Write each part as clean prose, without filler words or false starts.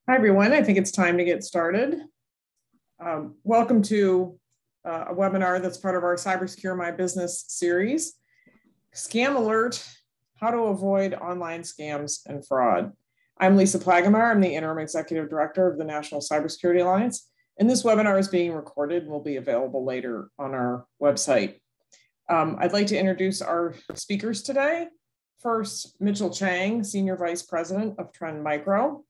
Hi, everyone. I think it's time to get started. Welcome to a webinar that's part of our Cybersecure My Business series. Scam Alert, How to Avoid Online Scams and Fraud. I'm Lisa Plaggemier. I'm the Interim Executive Director of the National Cybersecurity Alliance. And this webinar is being recorded and will be available later on our website. I'd like to introduce our speakers today. First, Mitchel Chang, Senior Vice President of Trend Micro.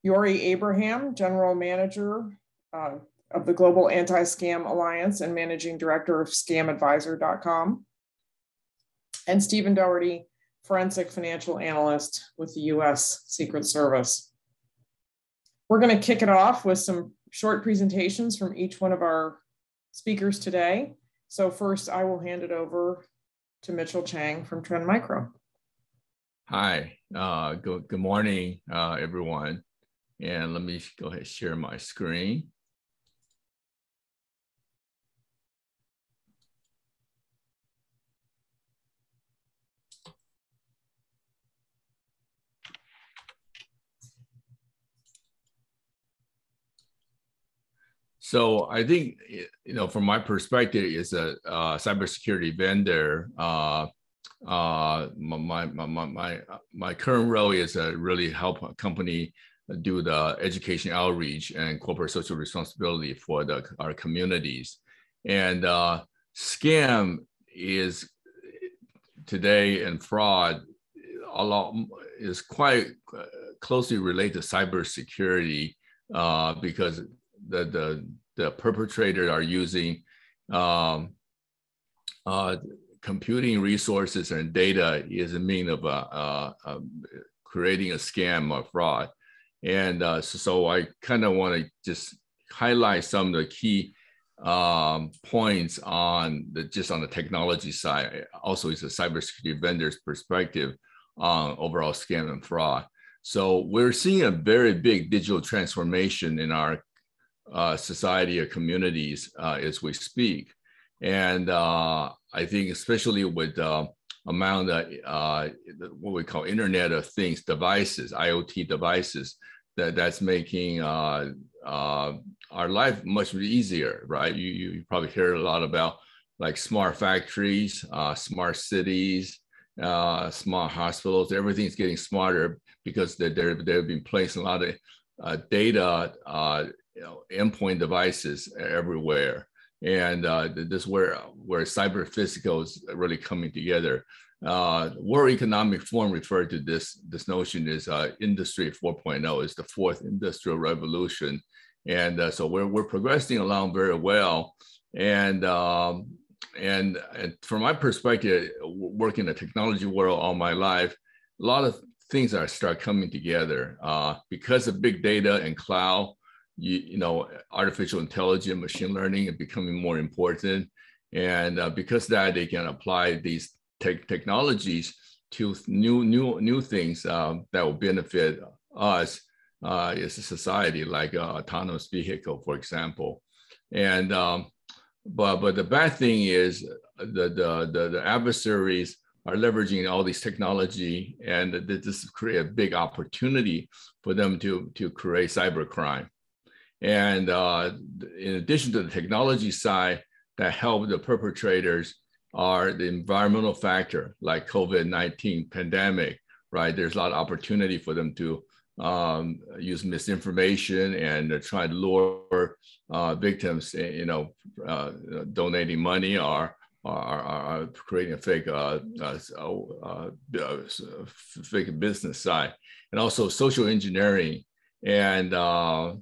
Jorij Abraham, General Manager of the Global Anti-Scam Alliance and Managing Director of ScamAdvisor.com. And Stephen Dougherty, Forensic Financial Analyst with the US Secret Service. We're going to kick it off with some short presentations from each one of our speakers today. So first, I will hand it over to Mitchel Chang from Trend Micro. Hi, good morning, everyone. And let me go ahead and share my screen. So I think, from my perspective, as a cybersecurity vendor, my current role is really help a company do the education outreach and corporate social responsibility for our communities. And scam is today, and fraud is quite closely related to cybersecurity because the perpetrators are using computing resources and data is a means of creating a scam or fraud. And so I kind of want to just highlight some of the key points on the technology side. Also, it's a cybersecurity vendor's perspective on overall scam and fraud. So we're seeing a very big digital transformation in our society or communities as we speak. And I think especially with among the what we call Internet of Things devices, IoT devices, that's making our life much easier, right? You probably hear a lot about like smart factories, smart cities, smart hospitals. Everything's getting smarter because they've been placing a lot of data, endpoint devices everywhere. And this is where cyber physical is really coming together. World Economic Forum referred to this notion as Industry 4.0, is the fourth industrial revolution. And so we're progressing along very well. And from my perspective, working in the technology world all my life, a lot of things start coming together because of big data and cloud. Artificial intelligence, machine learning are becoming more important. And because of that, they can apply these technologies to new things that will benefit us as a society, like autonomous vehicle, for example. And but the bad thing is the adversaries are leveraging all these technology, and this create a big opportunity for them to create cybercrime. And in addition to the technology side that help the perpetrators are the environmental factor, like COVID-19 pandemic, right? There's a lot of opportunity for them to use misinformation and try to lure victims, donating money or creating a fake business side, and also social engineering. And there's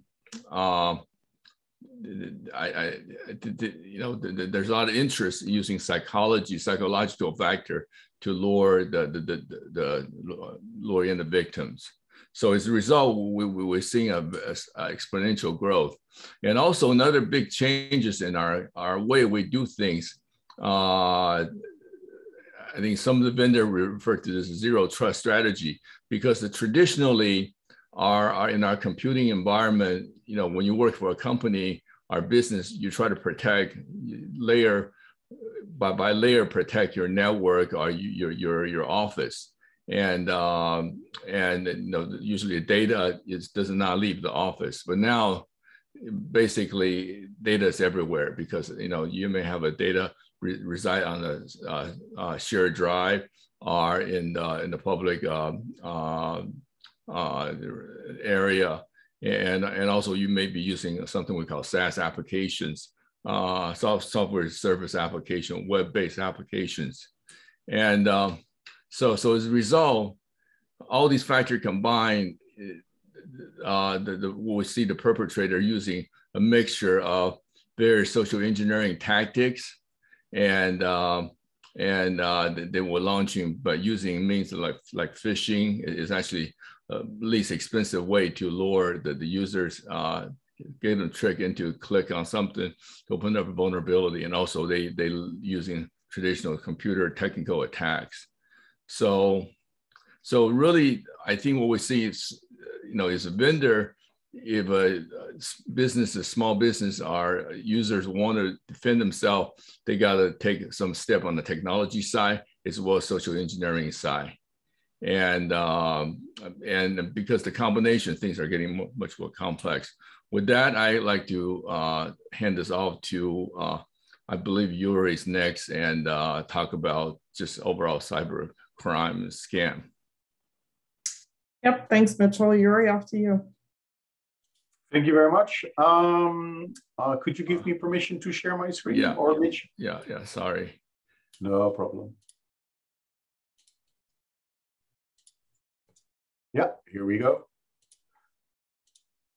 a lot of interest in using psychological factor to lure in the victims. So as a result, we're seeing a exponential growth. And also another big changes in our way we do things. I think some of the vendors refer to this as zero trust strategy, because traditionally in our computing environment, when you work for a company, our business, you try to protect layer by layer, protect your network or your office. and usually the data does not leave the office. But now, basically, data is everywhere because you may have a data reside on a shared drive or in the public area, and also you may be using something we call SaaS applications, software service application, web-based applications, and so as a result, all these factors combined, we see the perpetrator using a mixture of various social engineering tactics, and they were launching, but using means like phishing is actually the least expensive way to lure the users, get them tricked into click on something to open up a vulnerability, and also they using traditional computer technical attacks. So really, I think what we see is, is a vendor, if a small business, our users want to defend themselves, they got to take some step on the technology side as well as social engineering side. And because the combination things are getting much more complex. With that, I'd like to hand this off to, I believe Jorij is next, and talk about just overall cyber crime and scam. Yep, thanks, Mitchell. Jorij, off to you. Thank you very much. Could you give me permission to share my screen? Yeah, or Mitch? Yeah, sorry. No problem. Yeah, here we go.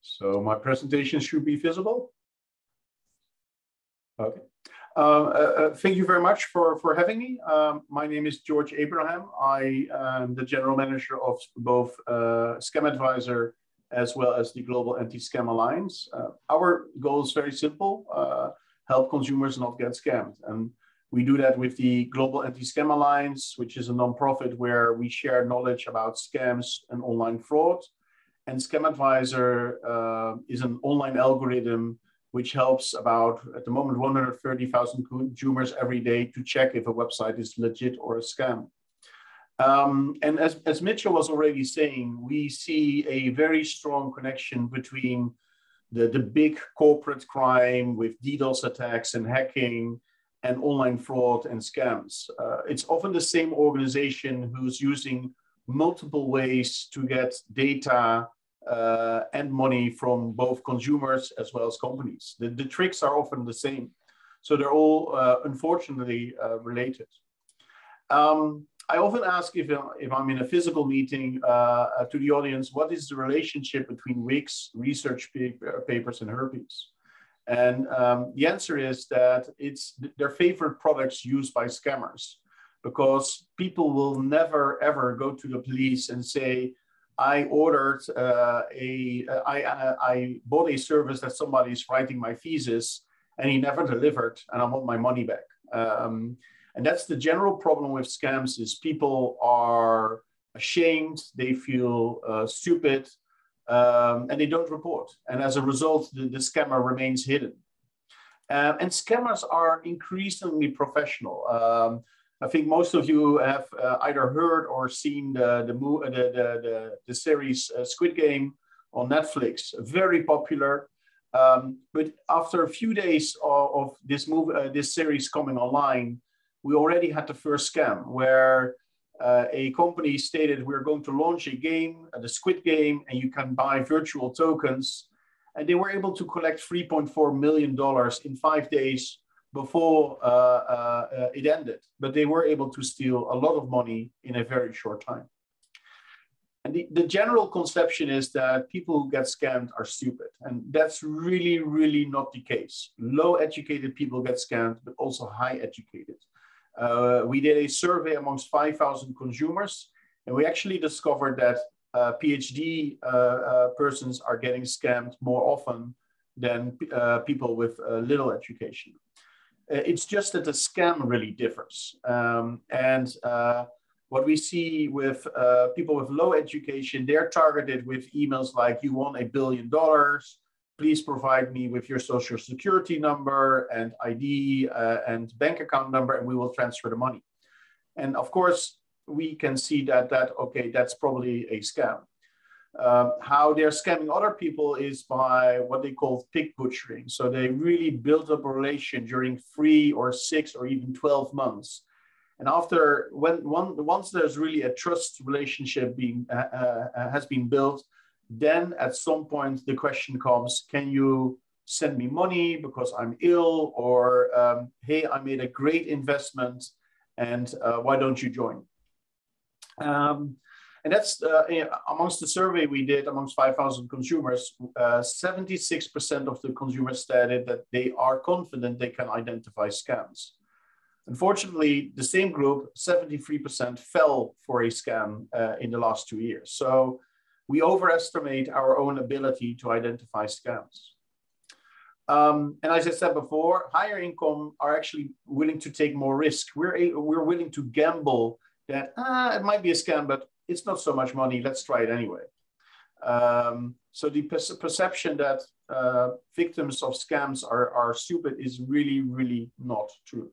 So my presentation should be visible. Okay. Thank you very much for having me. My name is Jorij Abraham. I am the general manager of both Scam Advisor as well as the Global Anti-Scam Alliance. Our goal is very simple, help consumers not get scammed. And we do that with the Global Anti-Scam Alliance, which is a nonprofit where we share knowledge about scams and online fraud. And Scam Advisor is an online algorithm which helps about, at the moment, 130,000 consumers every day to check if a website is legit or a scam. And as Mitchell was already saying, we see a very strong connection between the big corporate crime with DDoS attacks and hacking and online fraud and scams. It's often the same organization who's using multiple ways to get data and money from both consumers as well as companies. The tricks are often the same. So they're all, unfortunately, related. I often ask if I'm in a physical meeting to the audience, what is the relationship between Wix, research papers, and herpes? And the answer is that it's their favorite products used by scammers, because people will never, ever go to the police and say, I bought a service that somebody's writing my thesis and he never delivered and I want my money back. And that's the general problem with scams, is people are ashamed, they feel stupid, and they don't report. And as a result, the scammer remains hidden. And scammers are increasingly professional. I think most of you have either heard or seen the series Squid Game on Netflix, very popular. But after a few days of this series coming online, we already had the first scam where a company stated we're going to launch a game, the Squid Game, and you can buy virtual tokens. And they were able to collect $3.4 million in 5 days before it ended. But they were able to steal a lot of money in a very short time. And the general conception is that people who get scammed are stupid. And that's really, really not the case. Low educated people get scammed, but also high educated. We did a survey amongst 5,000 consumers, and we actually discovered that PhD persons are getting scammed more often than people with little education. It's just that the scam really differs. What we see with people with low education, they're targeted with emails like, you won $1 billion, please provide me with your social security number and ID and bank account number, and we will transfer the money. And of course, we can see that okay, that's probably a scam. How they're scamming other people is by what they call pig butchering. So they really build up a relation during 3 or 6 or even 12 months. And after, once there's really a trust relationship has been built, then at some point the question comes, can you send me money because I'm ill? Or, hey, I made a great investment and why don't you join? And that's amongst the survey we did amongst 5,000 consumers, 76% of the consumers stated that they are confident they can identify scams. Unfortunately, the same group, 73%, fell for a scam in the last 2 years. So we overestimate our own ability to identify scams. And as I said before, higher income are actually willing to take more risk. We're willing to gamble that it might be a scam, but it's not so much money, let's try it anyway. So the perception that victims of scams are stupid is really, really not true.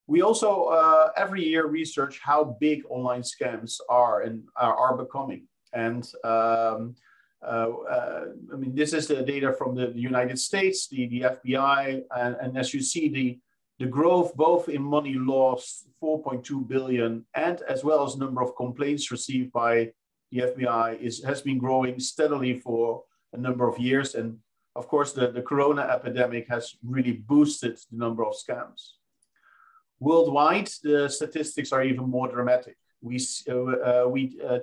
We also every year research how big online scams are and are becoming. And I mean, this is the data from the United States, the FBI, and as you see, the growth both in money lost, 4.2 billion, and as well as number of complaints received by the FBI has been growing steadily for a number of years. And of course, the Corona epidemic has really boosted the number of scams. Worldwide, the statistics are even more dramatic. We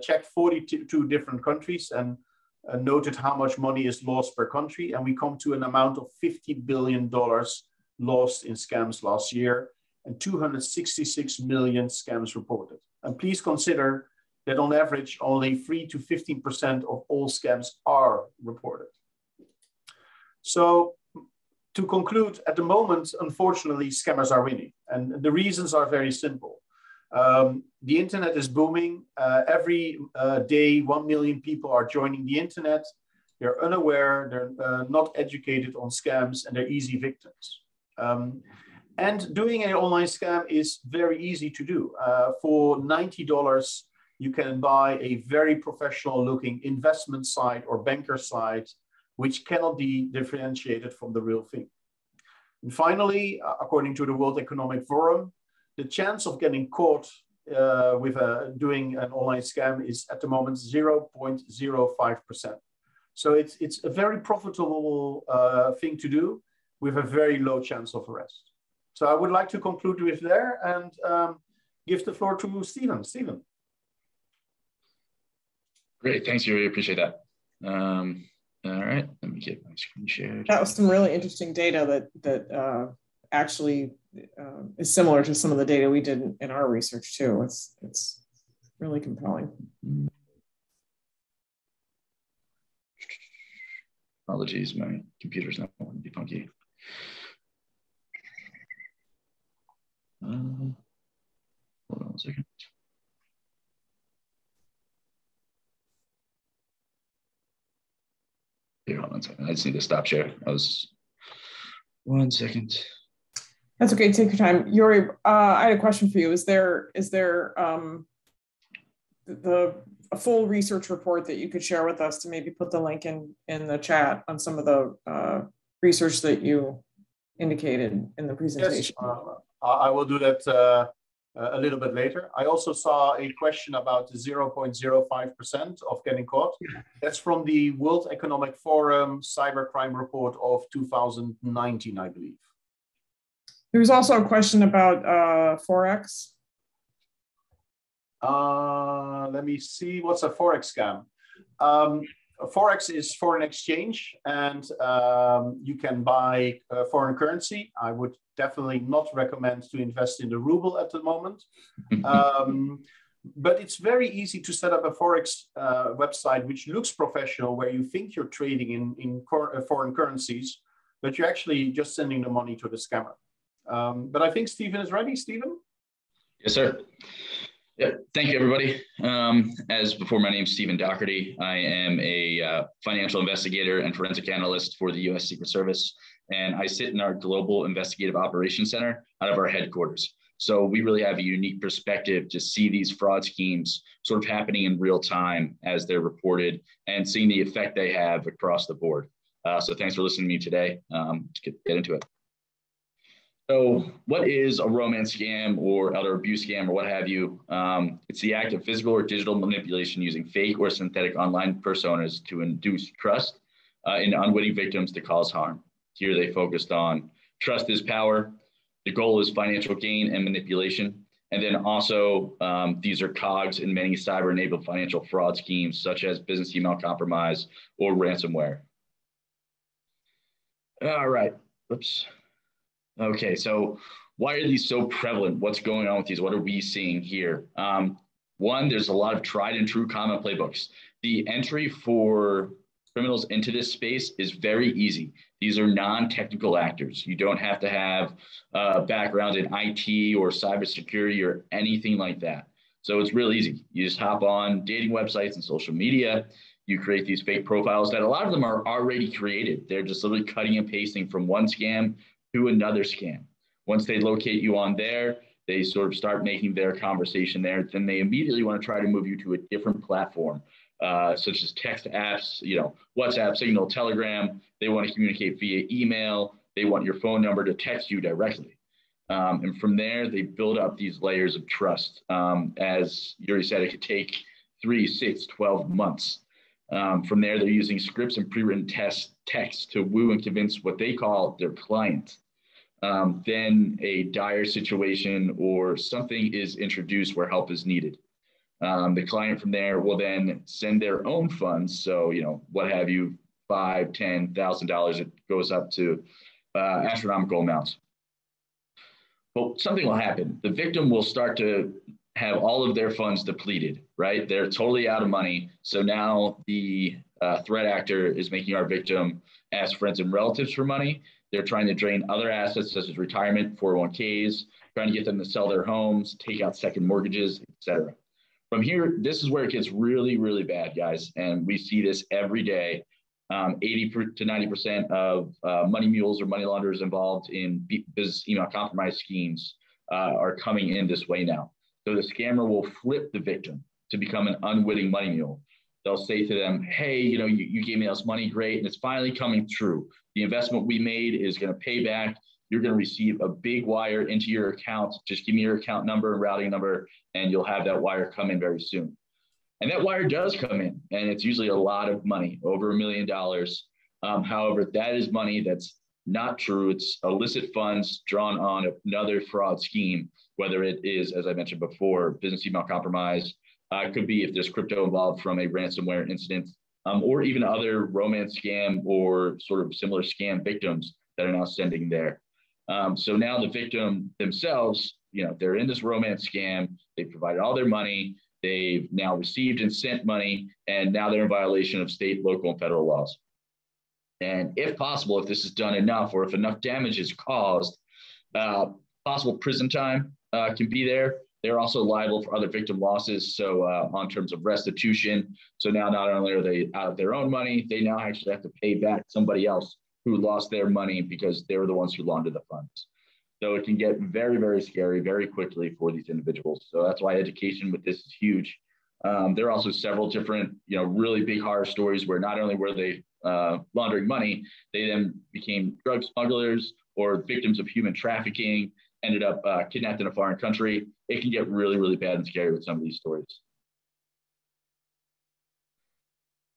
checked 42 different countries and noted how much money is lost per country, and we come to an amount of $50 billion lost in scams last year, and 266 million scams reported. And please consider that on average, only 3 to 15% of all scams are reported. So to conclude, at the moment, unfortunately, scammers are winning. And the reasons are very simple. The internet is booming. Every day, 1 million people are joining the internet. They're unaware, they're not educated on scams, and they're easy victims. And doing an online scam is very easy to do. For $90, you can buy a very professional looking investment site or banker site, which cannot be differentiated from the real thing. And finally, according to the World Economic Forum, the chance of getting caught with doing an online scam is at the moment 0.05%. So it's a very profitable thing to do with a very low chance of arrest. So I would like to conclude with there and give the floor to Stephen. Stephen. Great, thanks, Jorij, appreciate that. All right, let me get my screen shared. That was some really interesting data that actually is similar to some of the data we did in our research too. It's really compelling. Apologies, my computer's not wanting to be funky. Hold on a second. Here, hold on a second. I just need to stop share. One second. That's okay. Take your time. Jorij, I had a question for you. Is there a full research report that you could share with us to maybe put the link in the chat on some of the research that you indicated in the presentation? Yes, I will do that a little bit later. I also saw a question about the 0.05% of getting caught. That's from the World Economic Forum Cybercrime Report of 2019, I believe. There was also a question about Forex. Let me see, what's a Forex scam? Forex is foreign exchange, and you can buy foreign currency. I would definitely not recommend to invest in the ruble at the moment. But it's very easy to set up a Forex website which looks professional, where you think you're trading in foreign currencies, but you're actually just sending the money to the scammer. But I think Stephen is ready. Stephen? Yes, sir. Yeah, thank you, everybody. As before, my name is Stephen Dougherty. I am a financial investigator and forensic analyst for the U.S. Secret Service, and I sit in our Global Investigative Operations Center out of our headquarters. So we really have a unique perspective to see these fraud schemes sort of happening in real time as they're reported and seeing the effect they have across the board. So thanks for listening to me today. Let's get into it. So what is a romance scam or elder abuse scam or what have you? It's the act of physical or digital manipulation using fake or synthetic online personas to induce trust in unwitting victims to cause harm. Here they focused on trust is power. The goal is financial gain and manipulation. And then also these are cogs in many cyber-enabled financial fraud schemes such as business email compromise or ransomware. All right, oops. Okay, so why are these so prevalent? What's going on with these? What are we seeing here? One, there's a lot of tried and true common playbooks. The entry for criminals into this space is very easy. These are non-technical actors. You don't have to have a background in IT or cybersecurity or anything like that. So it's real easy. You just hop on dating websites and social media. You create these fake profiles that a lot of them are already created. They're just literally cutting and pasting from one scam to another scam. Once they locate you on there, they sort of start making their conversation there. Then they immediately want to try to move you to a different platform, such as text apps, WhatsApp, Signal, Telegram. They want to communicate via email. They want your phone number to text you directly. And from there, they build up these layers of trust. As Jorij said, it could take 3, 6, 12 months. From there, they're using scripts and pre-written text to woo and convince what they call their client. Then a dire situation or something is introduced where help is needed. The client from there will then send their own funds. So, what have you, $5,000, $10,000, it goes up to astronomical amounts. But something will happen. The victim will start to have all of their funds depleted, right? They're totally out of money. So now the threat actor is making our victim ask friends and relatives for money. They're trying to drain other assets such as retirement, 401ks, trying to get them to sell their homes, take out second mortgages, etc. From here, this is where it gets really, really bad, guys. And we see this every day. 80 to 90% of money mules or money launderers involved in business email compromise schemes are coming in this way now. So the scammer will flip the victim to become an unwitting money mule. They'll say to them, hey, you gave me this money, great, and it's finally coming true. The investment we made is going to pay back. You're going to receive a big wire into your account. Just give me your account number and routing number, and you'll have that wire come in very soon. And that wire does come in, and it's usually a lot of money, over $1 million. However, that is money that's not true. It's illicit funds drawn on another fraud scheme, whether it is, as I mentioned before, business email compromise. It could be if there's crypto involved from a ransomware incident, or even other romance scam or sort of similar scam victims that are now sending there. So now the victim themselves, they're in this romance scam. They provided all their money. They've now received and sent money, and now they're in violation of state, local, and federal laws. And if possible, if this is done enough, or if enough damage is caused, possible prison time can be there. They're also liable for other victim losses. So on terms of restitution. So now not only are they out of their own money, they now actually have to pay back somebody else who lost their money because they were the ones who laundered the funds. So it can get very, very scary very quickly for these individuals. So that's why education with this is huge. There are also several different, really big horror stories where not only were they laundering money, they then became drug smugglers or victims of human trafficking, ended up kidnapped in a foreign country. It can get really, really bad and scary with some of these stories.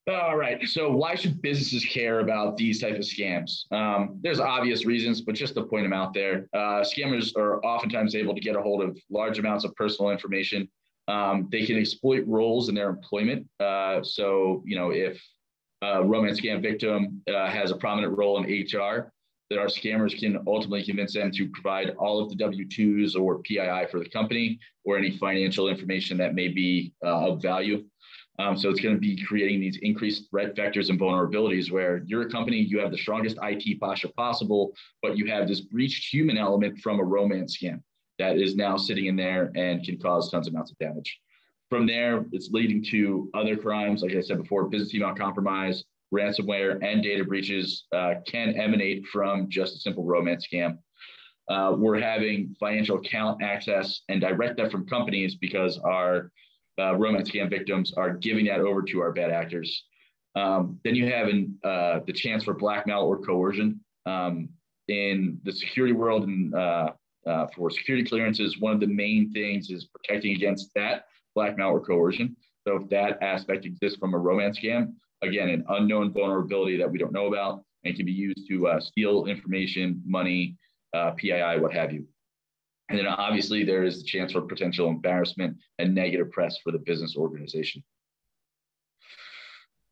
All right, so why should businesses care about these types of scams? There's obvious reasons, but just to point them out there, scammers are oftentimes able to get a hold of large amounts of personal information. They can exploit roles in their employment. So, if a romance scam victim has a prominent role in HR, that our scammers can ultimately convince them to provide all of the W-2s or PII for the company or any financial information that may be of value. So it's going to be creating these increased threat vectors and vulnerabilities where you're a company, you have the strongest IT posture possible, but you have this breached human element from a romance scam that is now sitting in there and can cause tons of amounts of damage. From there, it's leading to other crimes. Like I said before, business email compromise, ransomware, and data breaches can emanate from just a simple romance scam. We're having financial account access and direct that from companies because our romance scam victims are giving that over to our bad actors. Then you have the chance for blackmail or coercion. In the security world and for security clearances, one of the main things is protecting against that blackmail or coercion. So if that aspect exists from a romance scam, again, an unknown vulnerability that we don't know about and can be used to steal information, money, PII, what have you. And then obviously there is the chance for potential embarrassment and negative press for the business organization.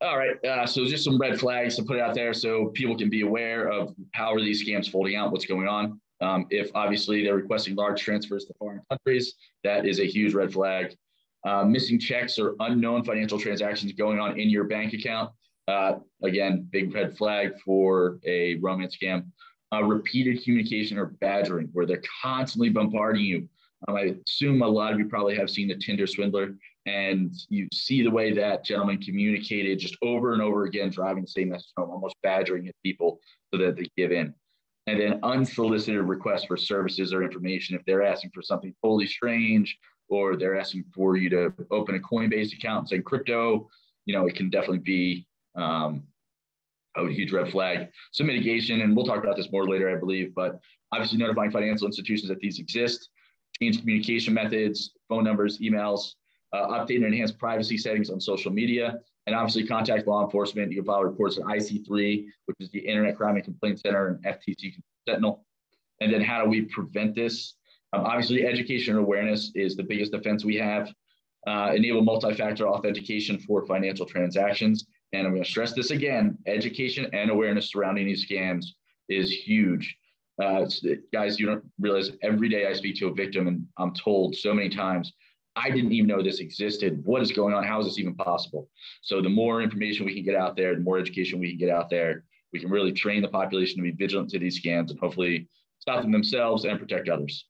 All right, so just some red flags to put out there so people can be aware of how are these scams folding out, what's going on. If obviously they're requesting large transfers to foreign countries, that is a huge red flag. Missing checks or unknown financial transactions going on in your bank account. Again, big red flag for a romance scam. Repeated communication or badgering, where they're constantly bombarding you. I assume a lot of you probably have seen the Tinder swindler, and you see the way that gentleman communicated just over and over again, driving the same message home, almost badgering at people so that they give in. And then unsolicited requests for services or information. If they're asking for something totally strange, or they're asking for you to open a Coinbase account and say crypto, it can definitely be a huge red flag. Some mitigation, and we'll talk about this more later, I believe, but obviously notifying financial institutions that these exist, change communication methods, phone numbers, emails, update and enhance privacy settings on social media, and obviously contact law enforcement. You can file reports at IC3, which is the Internet Crime and Complaint Center, and FTC Sentinel. And then how do we prevent this? Obviously, education and awareness is the biggest defense we have. Enable multi-factor authentication for financial transactions. And I'm going to stress this again, education and awareness surrounding these scams is huge. Guys, you don't realize every day I speak to a victim and I'm told so many times, I didn't even know this existed. What is going on? How is this even possible? So the more information we can get out there, the more education we can get out there, we can really train the population to be vigilant to these scams and hopefully stop them themselves and protect others.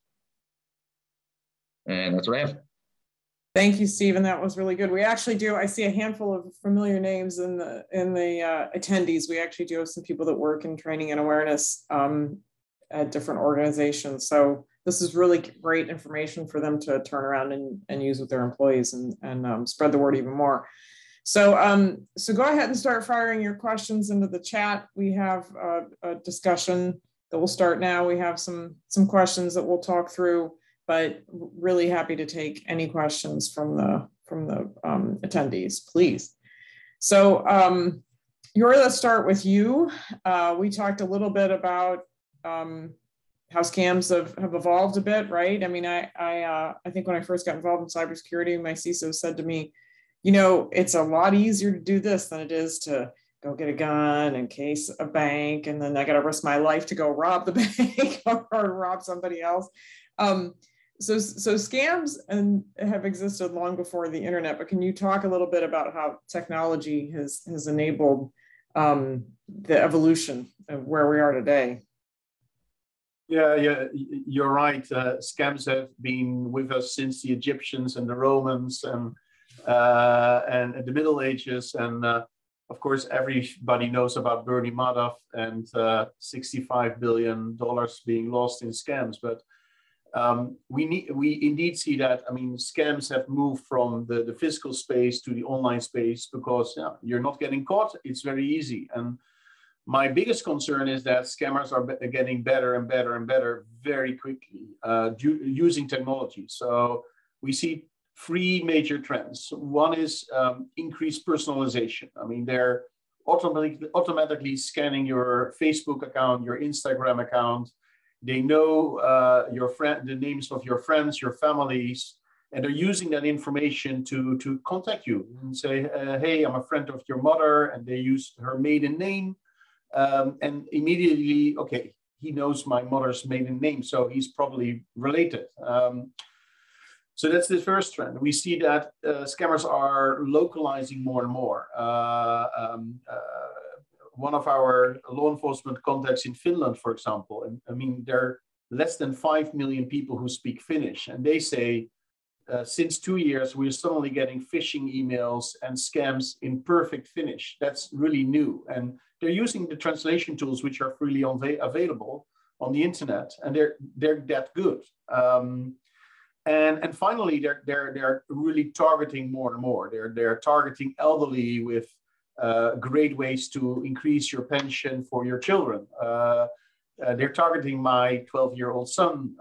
And that's what I have. Thank you, Stephen. That was really good. We actually do. I see a handful of familiar names in the attendees. We actually do have some people that work in training and awareness at different organizations. So this is really great information for them to turn around and use with their employees and spread the word even more. So so go ahead and start firing your questions into the chat. We have a discussion that will start now. We have some questions that we'll talk through, but really happy to take any questions from the attendees, please. So Jorij, let's start with you. We talked a little bit about how scams have evolved a bit, right? I mean, I think when I first got involved in cybersecurity, my CISO said to me, it's a lot easier to do this than it is to go get a gun and case a bank, and then I got to risk my life to go rob the bank or rob somebody else. So scams have existed long before the internet, but can you talk a little bit about how technology has enabled the evolution of where we are today? Yeah, you're right. Scams have been with us since the Egyptians and the Romans and the Middle Ages, and of course everybody knows about Bernie Madoff and $65 billion being lost in scams. But we indeed see that. I mean, scams have moved from the physical space to the online space because you're not getting caught. It's very easy. And my biggest concern is that scammers are getting better and better and better very quickly using technology. So we see three major trends. One is increased personalization. I mean, they're automatically scanning your Facebook account, your Instagram account. They know the names of your friends, your families, and they're using that information to contact you and say, hey, I'm a friend of your mother, and they use her maiden name. And immediately, okay, he knows my mother's maiden name, so he's probably related. So that's the first trend. We see that scammers are localizing more and more. One of our law enforcement contacts in Finland, for example, and I mean, there are less than 5 million people who speak Finnish, and they say, since 2 years, we're suddenly getting phishing emails and scams in perfect Finnish. That's really new. And they're using the translation tools, which are freely available. on the internet, and they're that good. And finally, they're really targeting more and more. They're targeting elderly with great ways to increase your pension for your children. They're targeting my 12-year-old son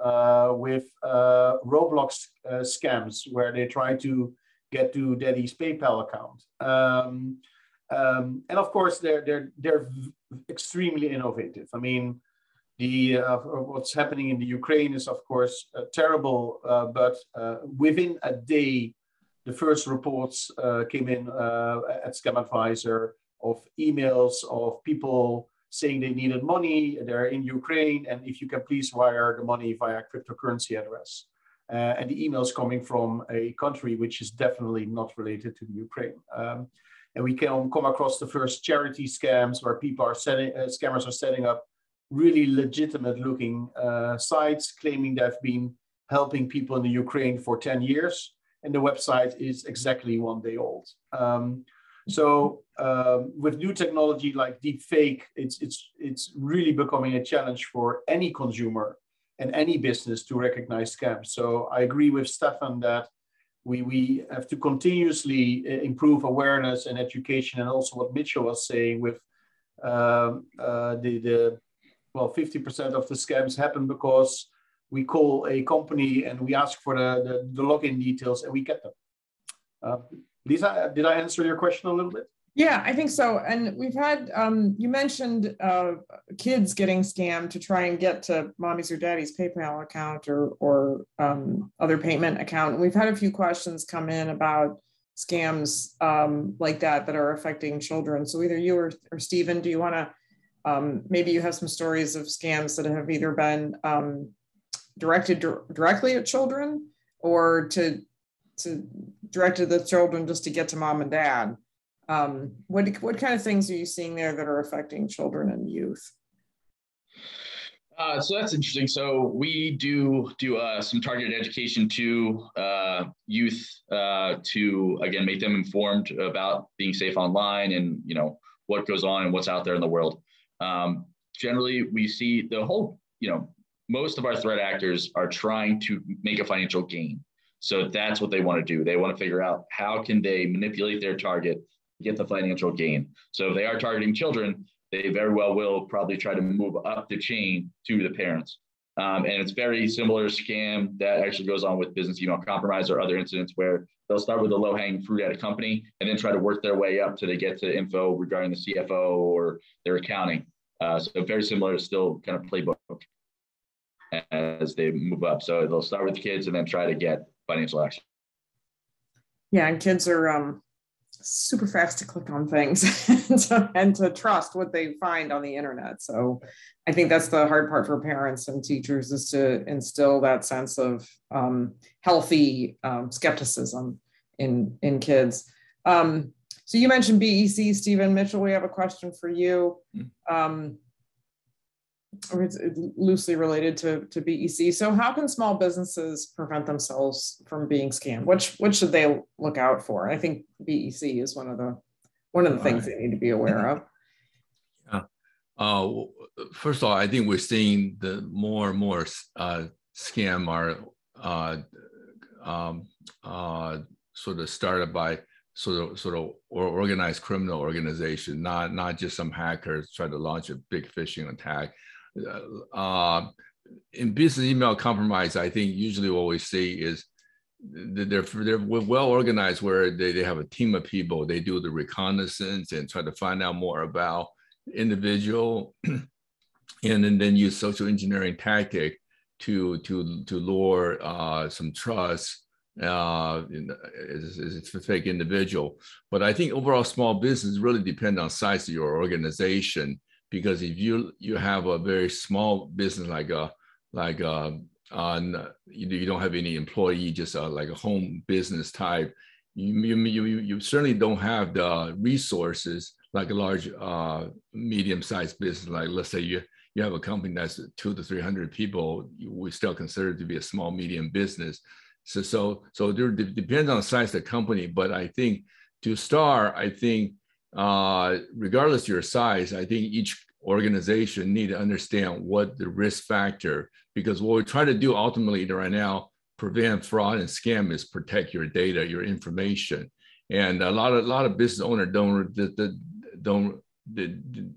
with Roblox scams, where they try to get to daddy's PayPal account. And of course, they're extremely innovative. I mean, what's happening in the Ukraine is, of course, terrible. But within a day, the first reports came in at Scam Advisor of emails of people saying they needed money, they're in Ukraine, and if you can please wire the money via cryptocurrency address. And the emails coming from a country which is definitely not related to the Ukraine. And we can come across the first charity scams where people are scammers are setting up really legitimate looking sites claiming they've been helping people in the Ukraine for 10 years. And the website is exactly 1 day old. So with new technology like deepfake, it's really becoming a challenge for any consumer and any business to recognize scams. So I agree with Stefan that we have to continuously improve awareness and education, and also what Mitchel was saying with 50% of the scams happen because we call a company and we ask for the login details and we get them. Lisa, did I answer your question a little bit? Yeah, I think so. And we've had, you mentioned kids getting scammed to try and get to mommy's or daddy's PayPal account or other payment account. And we've had a few questions come in about scams like that are affecting children. So either you or Stephen, do you want to, maybe you have some stories of scams that have either been directed directly at children or to directed the children just to get to mom and dad. What kind of things are you seeing there that are affecting children and youth? So that's interesting. So we do some targeted education to youth to, again, make them informed about being safe online and, what goes on and what's out there in the world. Generally, we see the whole, most of our threat actors are trying to make a financial gain. So that's what they want to do. They want to figure out how can they manipulate their target, get the financial gain. So if they are targeting children, they very well will probably try to move up the chain to the parents. And it's very similar scam that actually goes on with business email compromise or other incidents where they'll start with the low-hanging fruit at a company and then try to work their way up till they get to info regarding the CFO or their accounting. So very similar, still kind of playbook as they move up. So they'll start with the kids and then try to get financial action. Yeah, and kids are super fast to click on things and to trust what they find on the internet. So I think that's the hard part for parents and teachers, is to instill that sense of healthy skepticism in kids. So you mentioned BEC, Stephen. Mitchell, we have a question for you. It's loosely related to BEC. So how can small businesses prevent themselves from being scammed? What should they look out for? I think BEC is one of the things they need to be aware of. Yeah. First of all, I think we're seeing the more and more scam are sort of started by sort of organized criminal organization, not just some hackers try to launch a big phishing attack. In business email compromise, I think usually what we see is they're well organized, where they have a team of people. They do the reconnaissance and try to find out more about individual, and then use social engineering tactic to lure some trust as a fake individual. But I think overall small business really depend on size of your organization. Because if you have a very small business you don't have any employee, just like a home business type, you certainly don't have the resources like a large medium-sized business. Like let's say you have a company that's 200 to 300 people, we still consider it to be a small medium business. So there depends on the size of the company. But I think to start, regardless of your size, I think each organization need to understand what the risk factor, because what we're trying to do ultimately right now, prevent fraud and scam, is protect your data, your information. And a lot of business owners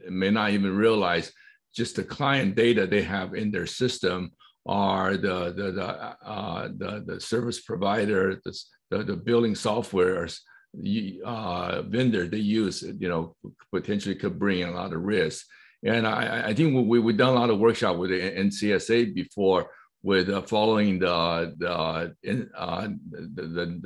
may not even realize just the client data they have in their system are the service provider, the billing softwares vendor they use, potentially could bring a lot of risk. And I think we've done a lot of workshop with the NCSA before, with following the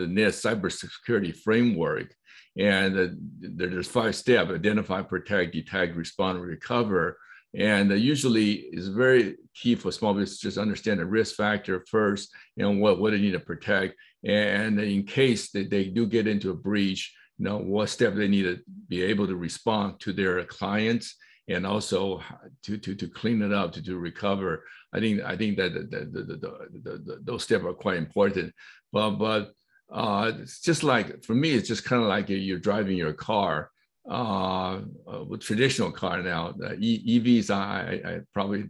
NIST cybersecurity framework. And there's 5 steps: identify, protect, detect, respond, recover. And usually is very key for small business, just understand the risk factor first and what they need to protect. And in case they do get into a breach, what step they need to be able to respond to their clients, and also to clean it up, to recover. I think that those steps are quite important. But it's just like, for me, it's just kind of like you're driving your car. With traditional car now, the EVs, I probably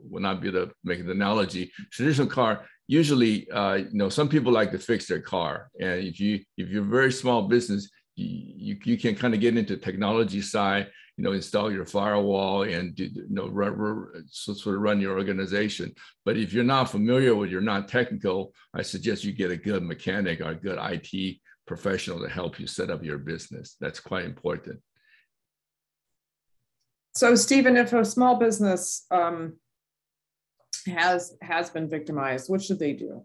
will not be able to make an analogy. Traditional car, usually, some people like to fix their car, and if you're a very small business, you can kind of get into technology side, install your firewall and sort of run your organization. But if you're not familiar with, you're not technical, I suggest you get a good mechanic or a good IT professional to help you set up your business. That's quite important. So, Stephen, if a small business has been victimized, what should they do?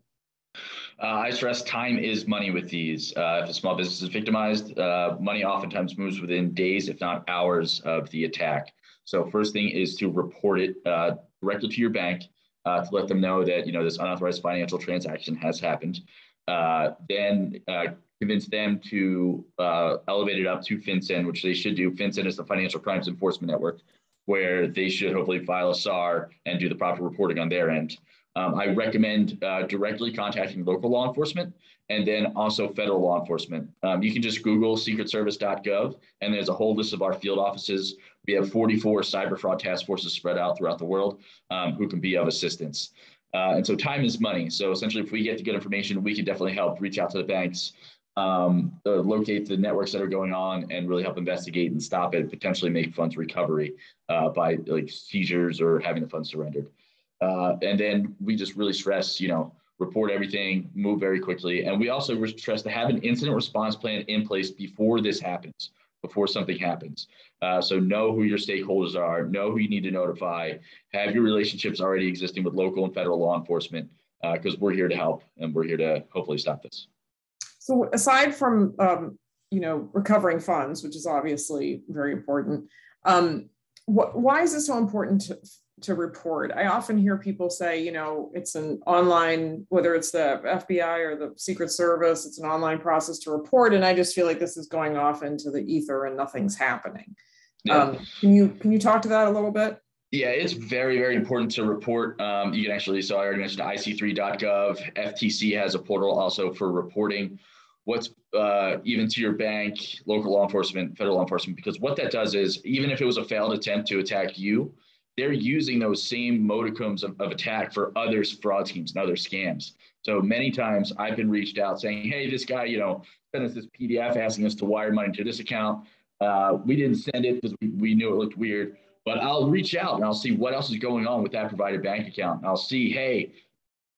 I stress time is money with these. If a small business is victimized, money oftentimes moves within days, if not hours, of the attack. So first thing is to report it directly to your bank to let them know that this unauthorized financial transaction has happened. Then convince them to elevate it up to FinCEN, which they should do. FinCEN is the Financial Crimes Enforcement Network, where they should hopefully file a SAR and do the proper reporting on their end. I recommend directly contacting local law enforcement and then also federal law enforcement. You can just Google secretservice.gov, and there's a whole list of our field offices. We have 44 cyber fraud task forces spread out throughout the world who can be of assistance. And so time is money. So essentially, if we get the good information, we can definitely help reach out to the banks, locate the networks that are going on, and really help investigate and stop it, potentially make funds recovery by like seizures or having the funds surrendered. And then we just really stress, report everything, move very quickly. And we also stress to have an incident response plan in place before this happens, before something happens. So know who your stakeholders are, know who you need to notify, have your relationships already existing with local and federal law enforcement, because we're here to help and we're here to hopefully stop this. So aside from, recovering funds, which is obviously very important, why is it so important to report? I often hear people say, it's an online, whether it's the FBI or the Secret Service, it's an online process to report. And I just feel like this is going off into the ether and nothing's happening. Yeah. Can you talk to that a little bit? Yeah, it's very, very important to report. You can actually, so I already mentioned ic3.gov. FTC has a portal also for reporting what's even to your bank, local law enforcement, federal law enforcement, because what that does is, even if it was a failed attempt to attack you, they're using those same modicums of attack for other fraud schemes and other scams. So many times I've been reached out saying, hey, this guy, sent us this PDF asking us to wire money to this account. We didn't send it because we knew it looked weird, but I'll reach out and I'll see what else is going on with that provided bank account. And I'll see, hey,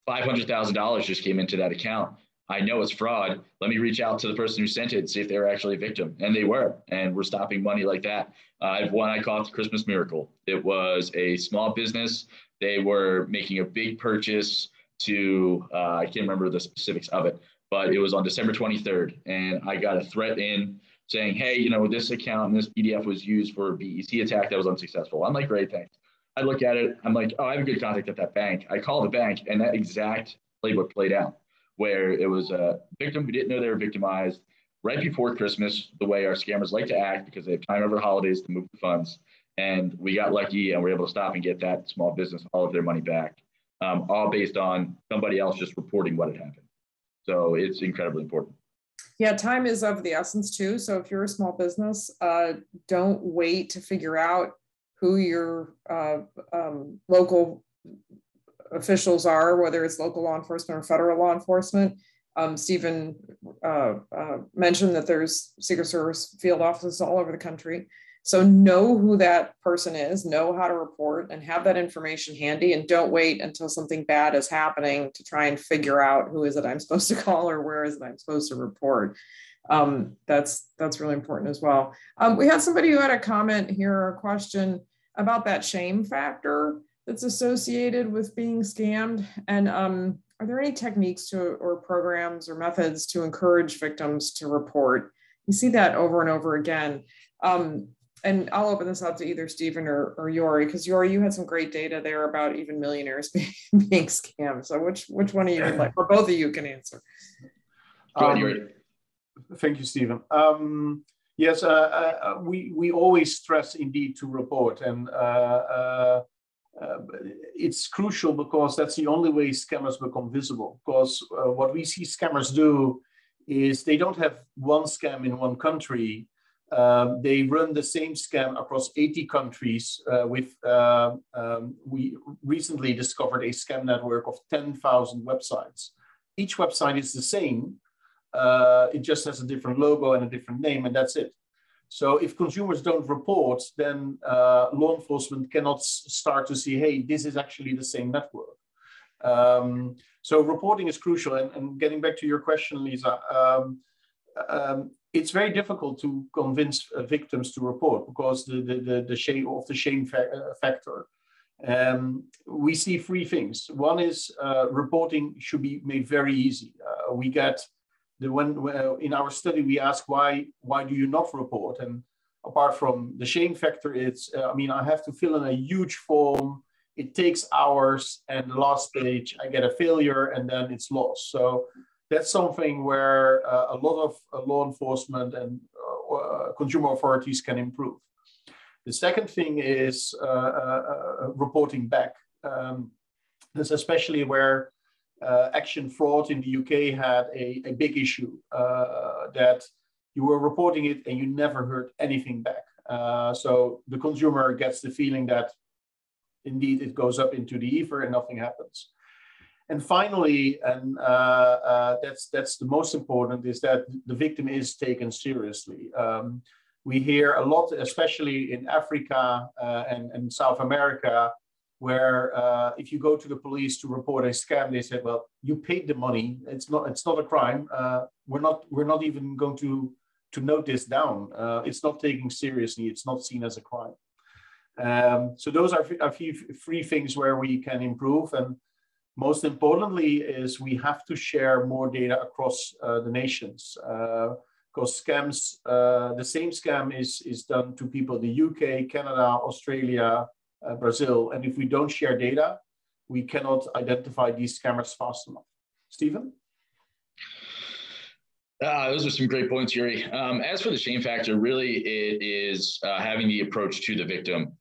$500,000 just came into that account. I know it's fraud. Let me reach out to the person who sent it and see if they were actually a victim. And they were, and we're stopping money like that. I have one I call it the Christmas miracle. It was a small business. They were making a big purchase to, I can't remember the specifics of it, but it was on December 23rd. And I got a threat in saying, hey, this account and this PDF was used for a BEC attack that was unsuccessful. I'm like, great, thanks. I look at it. I'm like, oh, I have a good contact at that bank. I call the bank, and that exact playbook played out, where it was a victim who didn't know they were victimized right before Christmas, the way our scammers like to act, because they have time over the holidays to move the funds. And we got lucky and we're able to stop and get that small business all of their money back, all based on somebody else just reporting what had happened. So it's incredibly important. Yeah, time is of the essence too. So if you're a small business, don't wait to figure out who your local officials are, whether it's local law enforcement or federal law enforcement. Stephen mentioned that there's Secret Service field offices all over the country. So know who that person is, know how to report, and have that information handy, and don't wait until something bad is happening to try and figure out who is it I'm supposed to call or where is it I'm supposed to report. That's really important as well. We had somebody who had a comment here, or a question about that shame factor that's associated with being scammed. And are there any techniques or programs or methods to encourage victims to report? You see that over and over again. And I'll open this up to either Stephen or Jorij, because Jorij, you had some great data there about even millionaires being scammed. So which one of you would like, or both of you can answer? Go ahead, Jorij. Thank you, Stephen. Yes, we always stress indeed to report, and it's crucial because that's the only way scammers become visible. Because what we see scammers do is they don't have one scam in one country. They run the same scam across 80 countries. We recently discovered a scam network of 10,000 websites. Each website is the same. It just has a different logo and a different name, and that's it. So if consumers don't report, then law enforcement cannot start to see, hey, this is actually the same network. So reporting is crucial. And getting back to your question, Lisa, it's very difficult to convince victims to report because the shame factor. We see three things. One is reporting should be made very easy. We get in our study we ask why do you not report, and apart from the shame factor, it's I have to fill in a huge form. It takes hours, and the last page I get a failure, and then it's lost. So that's something where a lot of law enforcement and consumer authorities can improve. The second thing is reporting back. That's especially where Action Fraud in the UK had a big issue, that you were reporting it and you never heard anything back. So the consumer gets the feeling that indeed it goes up into the ether and nothing happens. And finally, and that's the most important, is that the victim is taken seriously. We hear a lot, especially in Africa and South America, where if you go to the police to report a scam, they said, well, you paid the money. It's not a crime. We're not even going to note this down. It's not taken seriously. It's not seen as a crime. So those are three things where we can improve. And most importantly is we have to share more data across the nations. Because scams, the same scam is done to people in the UK, Canada, Australia, Brazil. And if we don't share data, we cannot identify these scammers fast enough. Stephen? Those are some great points, Jorij. As for the shame factor, really it is having the approach to the victim.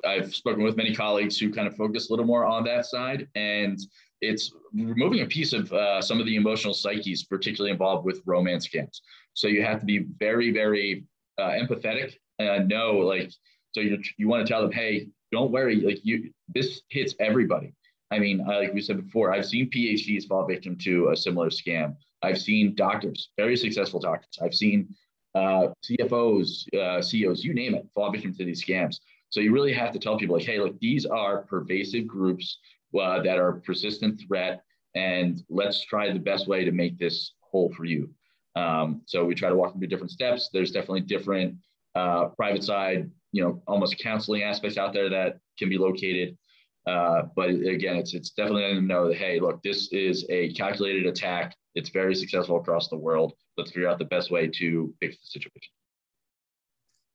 I've spoken with many colleagues who kind of focus a little more on that side, and it's removing a piece of some of the emotional psyches, particularly involved with romance scams. So you have to be very, very empathetic and know, like, so you want to tell them, hey, don't worry, like this hits everybody. I mean, like we said before, I've seen PhDs fall victim to a similar scam. I've seen doctors, very successful doctors. I've seen CFOs, CEOs, you name it, fall victim to these scams. So you really have to tell people, like, hey, look, these are pervasive groups that are a persistent threat, and let's try the best way to make this whole for you. So we try to walk through different steps. There's definitely different private side, almost counseling aspects out there that can be located. But again, it's definitely letting them know that, hey, look, this is a calculated attack. It's very successful across the world. Let's figure out the best way to fix the situation.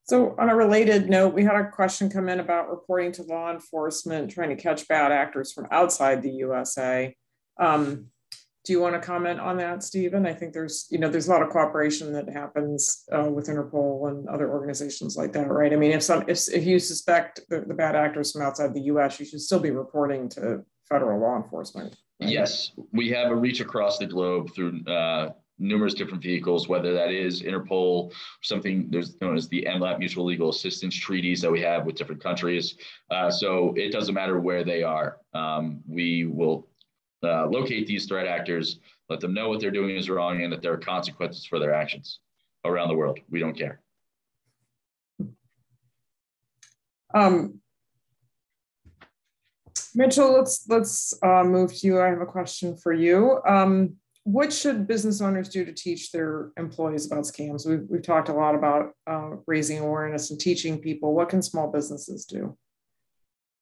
So on a related note, we had a question come in about reporting to law enforcement, trying to catch bad actors from outside the USA. Do you want to comment on that, Stephen? I think there's a lot of cooperation that happens with Interpol and other organizations like that, right? I mean, if you suspect the bad actors from outside the US, you should still be reporting to federal law enforcement. Right? Yes, we have a reach across the globe through numerous different vehicles, whether that is Interpol, something there's known as the MLAT mutual legal assistance treaties that we have with different countries. So it doesn't matter where they are. We will locate these threat actors, let them know what they're doing is wrong and that there are consequences for their actions around the world. We don't care. Mitchell, let's move to you. I have a question for you. What should business owners do to teach their employees about scams? We've talked a lot about raising awareness and teaching people. What can small businesses do?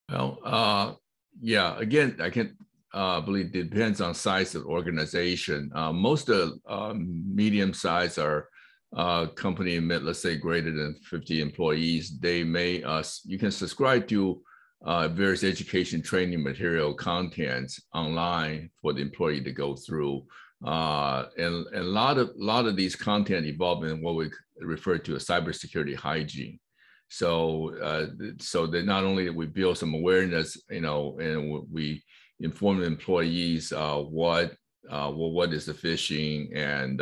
Well, yeah, again, I can believe it depends on size of organization. Most of medium size are company, let's say greater than 50 employees. They may, you can subscribe to various education training material contents online for the employee to go through. And a lot of these content evolve in what we refer to as cybersecurity hygiene. So, so that not only that we build some awareness, and we inform the employees what is the phishing and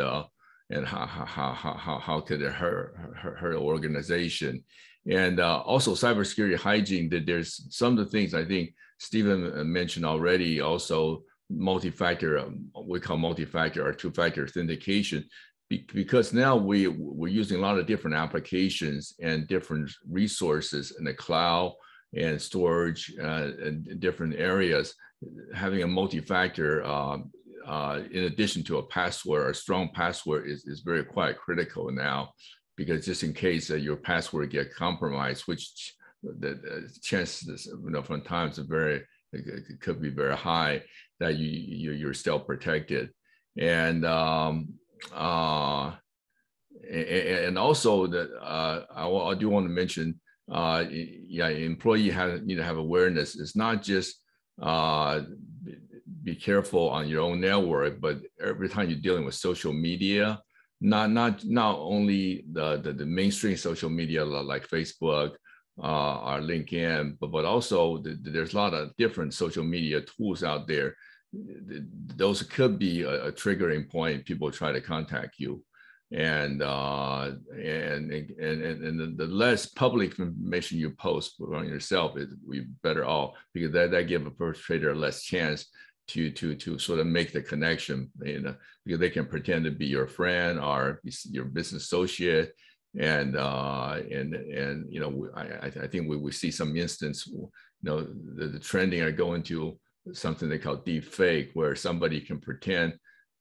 how could it hurt organization, and also cybersecurity hygiene. That there's some of the things I think Stephen mentioned already. Also, multi-factor, we call multi-factor or two-factor authentication, because now we're using a lot of different applications and different resources in the cloud and storage in different areas. Having a multi-factor in addition to a password, a strong password is very quite critical now, because just in case your password get compromised, which the chances, from times it could be very high, that you're still protected. And also that I do want to mention, employee need to have awareness. It's not just be careful on your own network, but every time you're dealing with social media, not only the mainstream social media like Facebook or LinkedIn, but also there's a lot of different social media tools out there. Those could be a triggering point. People try to contact you, and the less public information you post on yourself, we better off, because that give a perpetrator less chance to sort of make the connection, because they can pretend to be your friend or your business associate, and I think we see some instance, the trending are going to something they call deep fake, where somebody can pretend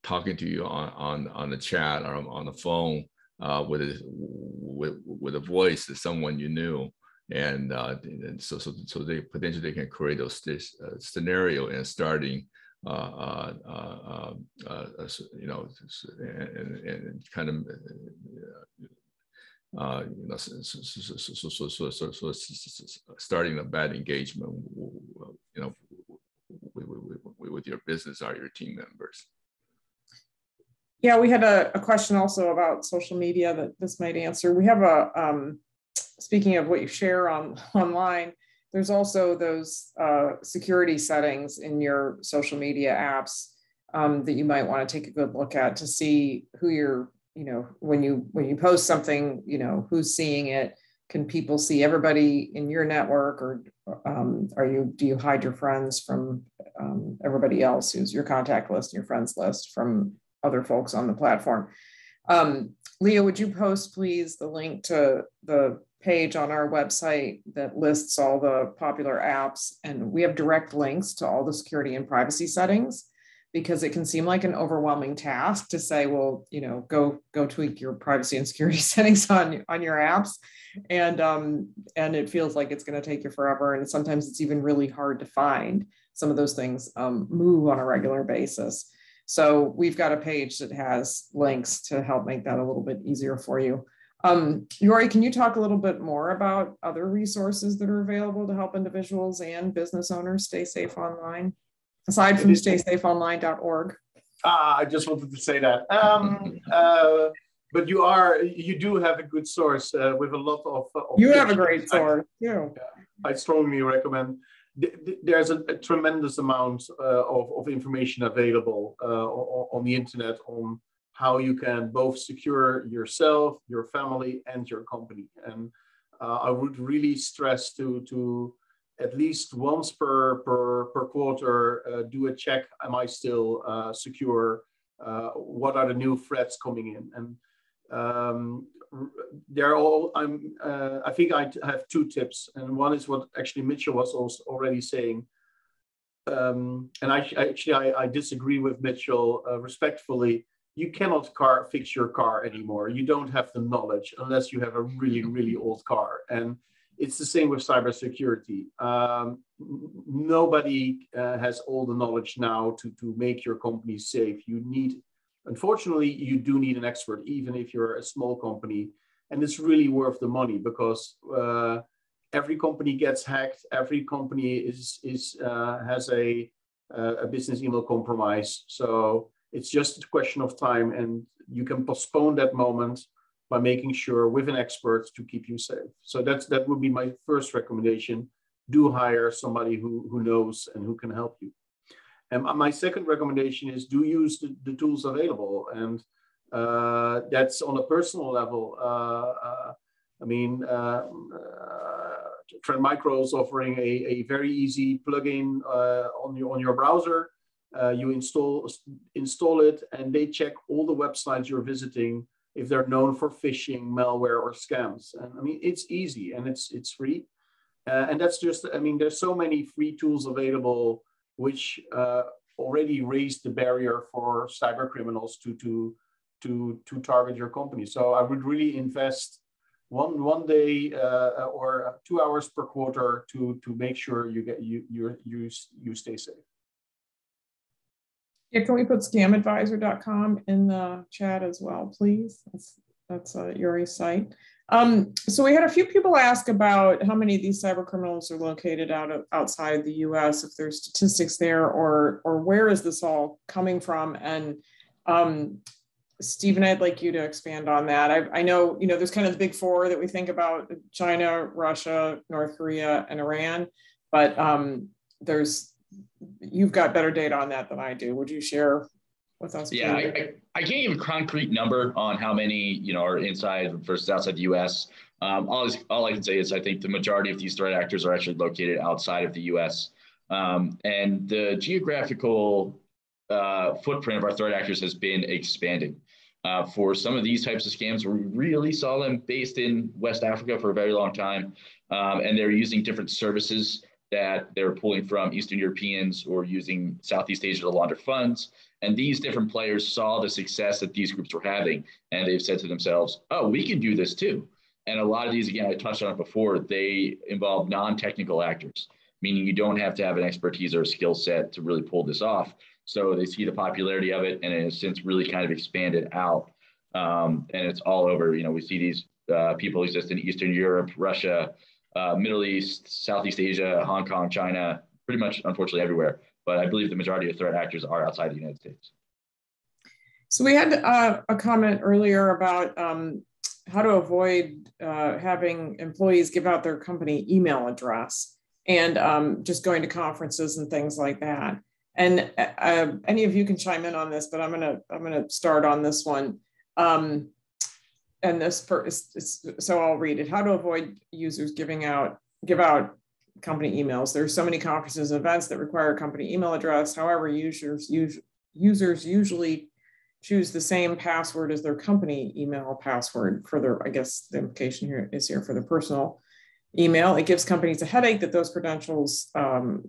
talking to you on the chat or on the phone with a voice of someone you knew, and so they potentially can create those scenario and starting and kind of starting a bad engagement, with your business or your team members. Yeah, we had a question also about social media that this might answer. We have speaking of what you share online, there's also those security settings in your social media apps that you might want to take a good look at to see who you're, when you post something, who's seeing it. Can people see everybody in your network, or do you hide your friends from everybody else who's your contact list, your friends list, from other folks on the platform? Leah, would you post, please, the link to the page on our website that lists all the popular apps, and we have direct links to all the security and privacy settings, because it can seem like an overwhelming task to say, well, go tweak your privacy and security settings on your apps, and it feels like it's going to take you forever, and sometimes it's even really hard to find. Some of those things move on a regular basis. So we've got a page that has links to help make that a little bit easier for you. Jorij, can you talk a little bit more about other resources that are available to help individuals and business owners stay safe online, aside from StaySafeOnline.org? I just wanted to say that. But you do have a good source with a lot of you have a great source too. I strongly recommend. There's a tremendous amount of information available on the internet on how you can both secure yourself, your family, and your company. And I would really stress to at least once per quarter do a check. Am I still secure? What are the new threats coming in? And they're all. I think I have two tips, and one is what actually Mitchel was also already saying. And I disagree with Mitchel respectfully. You cannot fix your car anymore. You don't have the knowledge unless you have a really, really old car. And it's the same with cybersecurity. Nobody has all the knowledge now to make your company safe. You need, unfortunately, you do need an expert, even if you're a small company. And it's really worth the money because every company gets hacked. Every company has a business email compromise. So it's just a question of time, and you can postpone that moment by making sure with an expert to keep you safe. So that would be my first recommendation. Do hire somebody who knows and who can help you. And my second recommendation is do use the tools available. And that's on a personal level. Trend Micro is offering a very easy plugin on your browser. You install it, and they check all the websites you're visiting if they're known for phishing, malware, or scams. And I mean, it's easy and it's free. And that's just, I mean, there's so many free tools available which already raise the barrier for cyber criminals to target your company. So I would really invest one day or 2 hours per quarter to make sure you stay safe. Yeah, can we put scamadvisor.com in the chat as well, please? That's Jorij's site. So we had a few people ask about how many of these cyber criminals are located outside the US, if there's statistics there, or where is this all coming from? And Stephen, I'd like you to expand on that. I know, there's kind of the big four that we think about: China, Russia, North Korea, and Iran, but you've got better data on that than I do. Would you share with us? Yeah, I can't give a concrete number on how many, are inside versus outside the US. All I can say is I think the majority of these threat actors are actually located outside of the US. And the geographical footprint of our threat actors has been expanding. For some of these types of scams, we really saw them based in West Africa for a very long time. And they're using different services that they're pulling from Eastern Europeans or using Southeast Asia to launder funds. And these different players saw the success that these groups were having. And they've said to themselves, oh, we can do this too. And a lot of these, again, I touched on it before, they involve non-technical actors, meaning you don't have to have an expertise or a skill set to really pull this off. So they see the popularity of it, and it has since really kind of expanded out. And it's all over. We see these people exist in Eastern Europe, Russia, Middle East, Southeast Asia, Hong Kong, China, pretty much, unfortunately, everywhere. But I believe the majority of threat actors are outside the United States. So we had a comment earlier about how to avoid having employees give out their company email address and just going to conferences and things like that. And any of you can chime in on this, but I'm gonna start on this one. And so I'll read it. How to avoid users give out company emails. There's so many conferences and events that require a company email address. However, users usually choose the same password as their company email password for their, I guess the implication here is for their personal email. It gives companies a headache that those credentials are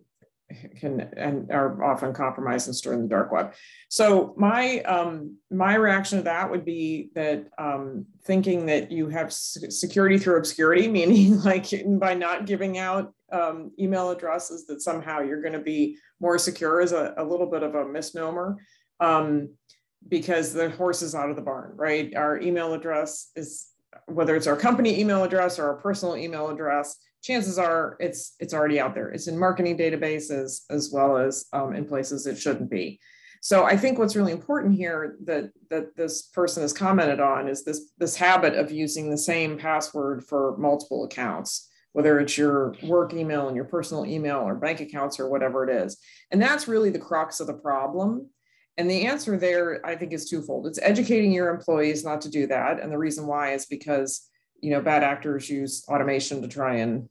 often compromised and stored in the dark web. So my reaction to that would be that thinking that you have security through obscurity, meaning like by not giving out email addresses that somehow you're going to be more secure, is a little bit of a misnomer, because the horse is out of the barn, right? Our email address is, whether it's our company email address or our personal email address, chances are it's already out there. It's in marketing databases as well as in places it shouldn't be. So I think what's really important here that this person has commented on is this habit of using the same password for multiple accounts, whether it's your work email and your personal email or bank accounts or whatever it is. And that's really the crux of the problem. And the answer there, I think, is twofold. It's educating your employees not to do that. And the reason why is because, bad actors use automation to try and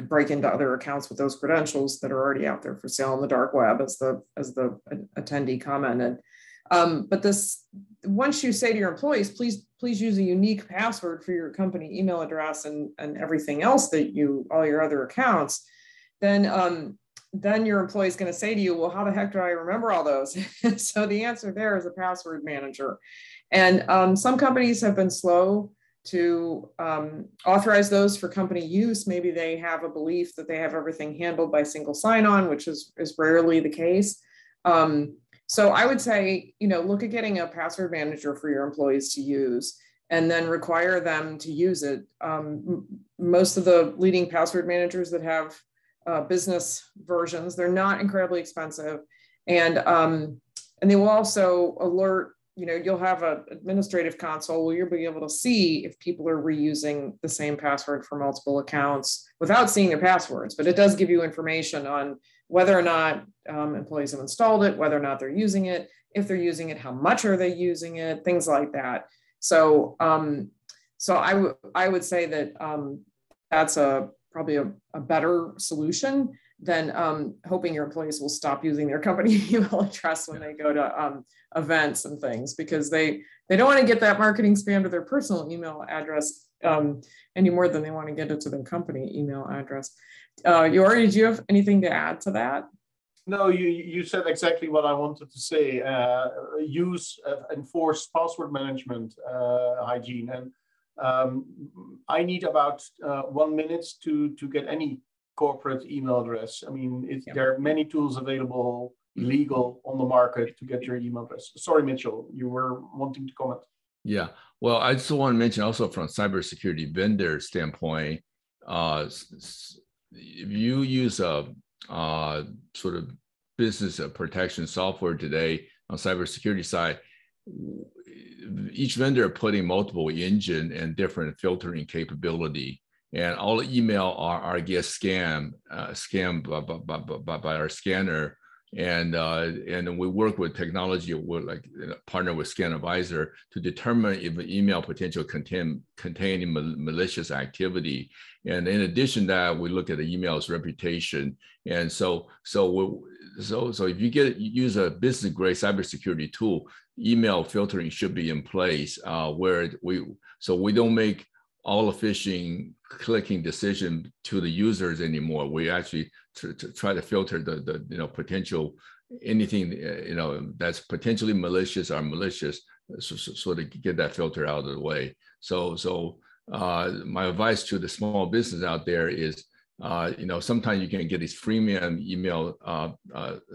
break into other accounts with those credentials that are already out there for sale on the dark web, as the attendee commented. But once you say to your employees, please use a unique password for your company email address and everything else all your other accounts, then your employee is going to say to you, well, how the heck do I remember all those? So the answer there is a password manager. And some companies have been slow to authorize those for company use. Maybe they have a belief that they have everything handled by single sign-on, which is rarely the case. So I would say, look at getting a password manager for your employees to use and then require them to use it. Most of the leading password managers that have business versions, they're not incredibly expensive. And they will also alert, you'll have an administrative console where you'll be able to see if people are reusing the same password for multiple accounts without seeing their passwords. But it does give you information on whether or not employees have installed it, whether or not they're using it, if they're using it, how much are they using it, things like that. So, I would say that that's probably a better solution than hoping your employees will stop using their company email address when they go to events and things, because they don't want to get that marketing spam to their personal email address any more than they want to get it to their company email address. Jorij, do you have anything to add to that? No, you said exactly what I wanted to say. Use enforced password management hygiene. And I need about 1 minute to get any corporate email address. I mean, there are many tools available, legal on the market to get your email address. Sorry, Mitchell, you were wanting to comment. Yeah, well, I just want to mention also from cybersecurity vendor standpoint, if you use a sort of business protection software today on cybersecurity side, each vendor putting multiple engine and different filtering capability, and all email are get scammed by our scanner, and we work with technology. We're partner with Scan Advisor to determine if an email potential containing malicious activity. And in addition to that, we look at the email's reputation. And so if you use a business grade cybersecurity tool, email filtering should be in place where we don't make all the phishing clicking decision to the users anymore. We actually try to filter the potential anything that's potentially malicious or malicious, so to get that filter out of the way. So my advice to the small business out there is, sometimes you can get these freemium email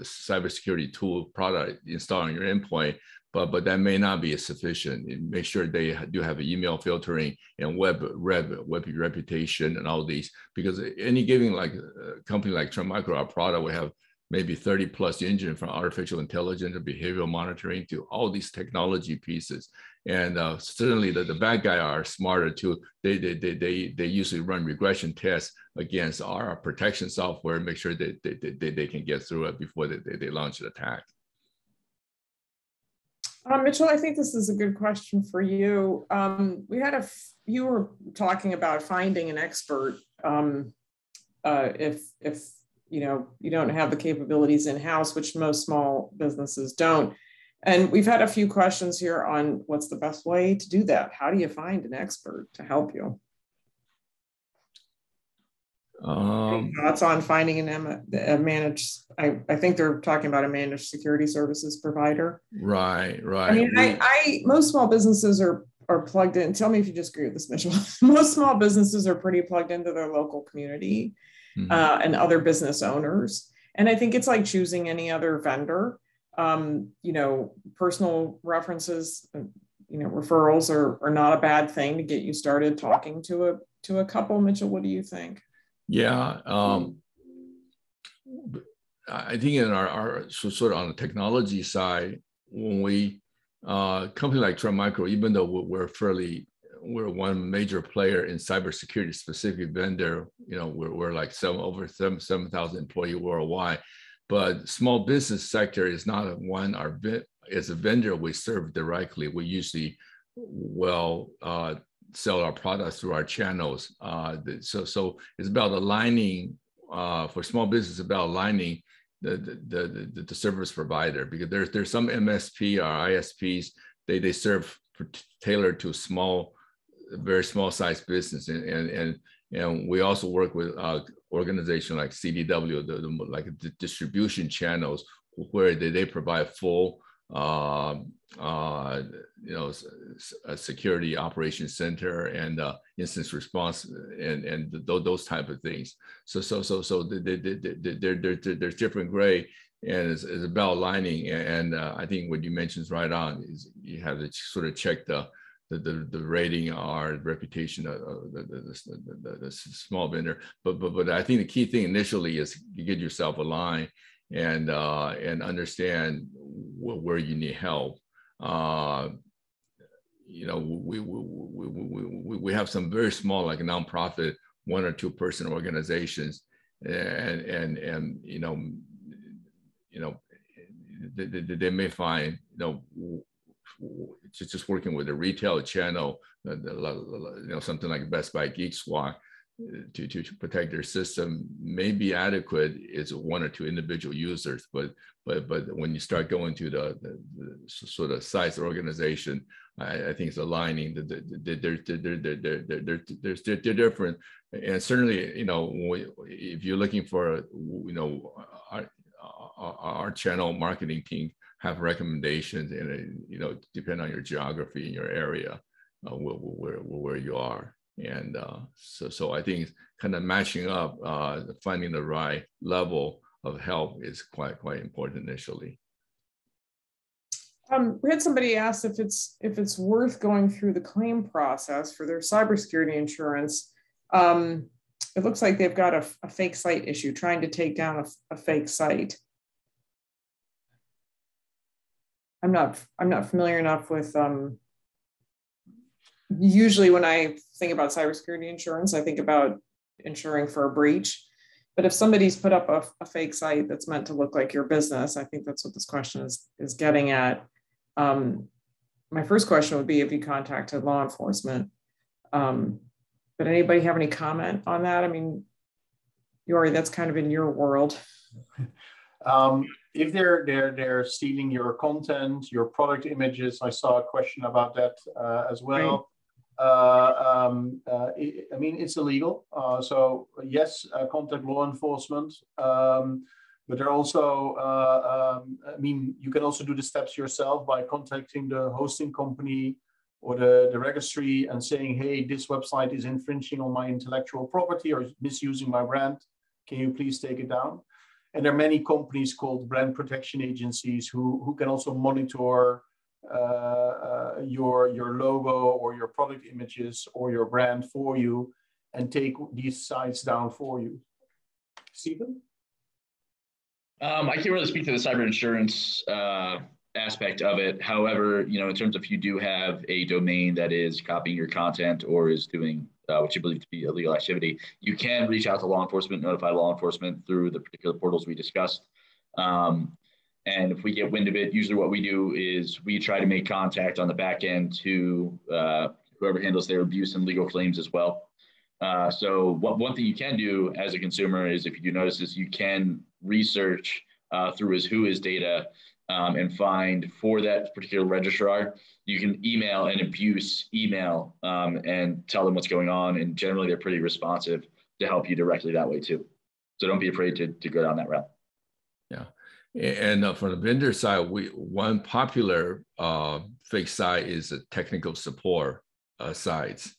cybersecurity tool product installed on your endpoint, but that may not be sufficient. Make sure they do have an email filtering and web reputation and all these, because any given company like Trend Micro, our product, we have maybe 30 plus engine from artificial intelligence to behavioral monitoring to all these technology pieces. And certainly the bad guys are smarter too. They usually run regression tests against our protection software and make sure that they can get through it before they launch an attack. Mitchell, I think this is a good question for you. You were talking about finding an expert if you don't have the capabilities in-house, which most small businesses don't. And we've had a few questions here on what's the best way to do that. How do you find an expert to help you? Any thoughts on finding a managed, I think they're talking about a managed security services provider. Right. I mean, most small businesses are plugged in. Tell me if you disagree with this, Mitchell. Most small businesses are pretty plugged into their local community and other business owners. And I think it's like choosing any other vendor. Personal references, referrals are not a bad thing to get you started talking to a couple. Mitchell, what do you think? Yeah, I think in our sort of on the technology side, when we company like Trend Micro, even though we're one major player in cybersecurity specific vendor, we're like over 7,000 employees worldwide. but small business sector is not one as a vendor we serve directly. We usually sell our products through our channels. So it's about aligning for small business, about aligning the service provider, because there's some MSP or ISPs, they serve tailored to very small size business, and we also work with organizations like CDW, like the distribution channels, where they provide full a security operations center and instance response and those type of things. So there's different grade, and it's about aligning. And I think what you mentioned is right on. Is you have to sort of check the rating or reputation of the small vendor. But I think the key thing initially is you get yourself aligned and understand where you need help. We have some very small, like nonprofit, 1 or 2 person organizations, and they may find just working with a retail channel, something like Best Buy Geek Squad, to protect their system may be adequate. It's 1 or 2 individual users, but when you start going to the sort of size organization, I think it's aligning. They're different, and certainly if you're looking for our channel marketing team have recommendations, and depend on your geography in your area, where you are. And so I think kind of matching up, finding the right level of help is quite important initially. We had somebody ask if it's worth going through the claim process for their cybersecurity insurance. It looks like they've got a fake site issue, trying to take down a fake site. I'm not familiar enough with. Usually when I think about cybersecurity insurance, I think about insuring for a breach. But if somebody's put up a fake site that's meant to look like your business, I think that's what this question is getting at. My first question would be if you contacted law enforcement. But anybody have any comment on that? I mean, Jorij, that's kind of in your world. If they're stealing your content, your product images, I saw a question about that as well. Right. I mean, it's illegal. So yes, contact law enforcement. But there are also, I mean, you can also do the steps yourself by contacting the hosting company or the registry and saying, hey, this website is infringing on my intellectual property or misusing my brand. Can you please take it down? And there are many companies called brand protection agencies who can also monitor your logo or your product images or your brand for you and take these sites down for you. Stephen? I can't really speak to the cyber insurance aspect of it. However, in terms of if you do have a domain that is copying your content or is doing what you believe to be illegal activity, you can reach out to law enforcement, notify law enforcement through the particular portals we discussed. And if we get wind of it, usually what we do is we try to make contact on the back end to whoever handles their abuse and legal claims as well. So one thing you can do as a consumer is, if you do notice this, you can research through his WHOIS data and find for that particular registrar. You can email an abuse email and tell them what's going on. And generally, they're pretty responsive to help you directly that way too. So don't be afraid to go down that route. Yeah. And from the vendor side, one popular fake site is the technical support sites.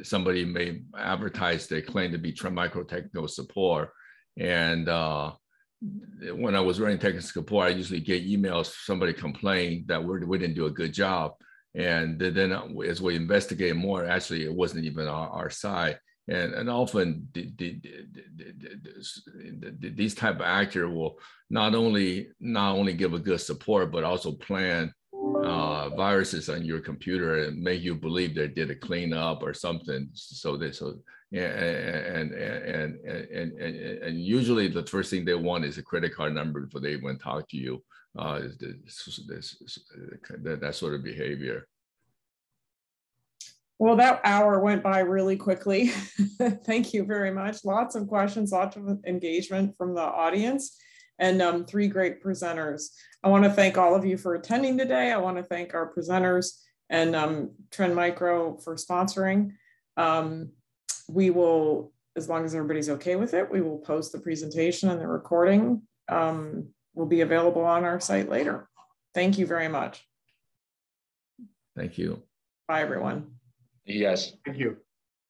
Somebody may advertise they claim to be micro technical support. And when I was running technical support, I usually get emails, somebody complained that we didn't do a good job. And then as we investigate more, actually, it wasn't even our side. And often these type of actors will not only give a good support, but also plan viruses on your computer and make you believe they did a cleanup or something. And usually the first thing they want is a credit card number before they even talk to you. That sort of behavior. Well, that hour went by really quickly. Thank you very much. Lots of questions, lots of engagement from the audience, and 3 great presenters. I want to thank all of you for attending today. I want to thank our presenters and Trend Micro for sponsoring. We will, as long as everybody's okay with it, we will post the presentation and the recording will be available on our site later. Thank you very much. Thank you. Bye, everyone. Yes. Thank you.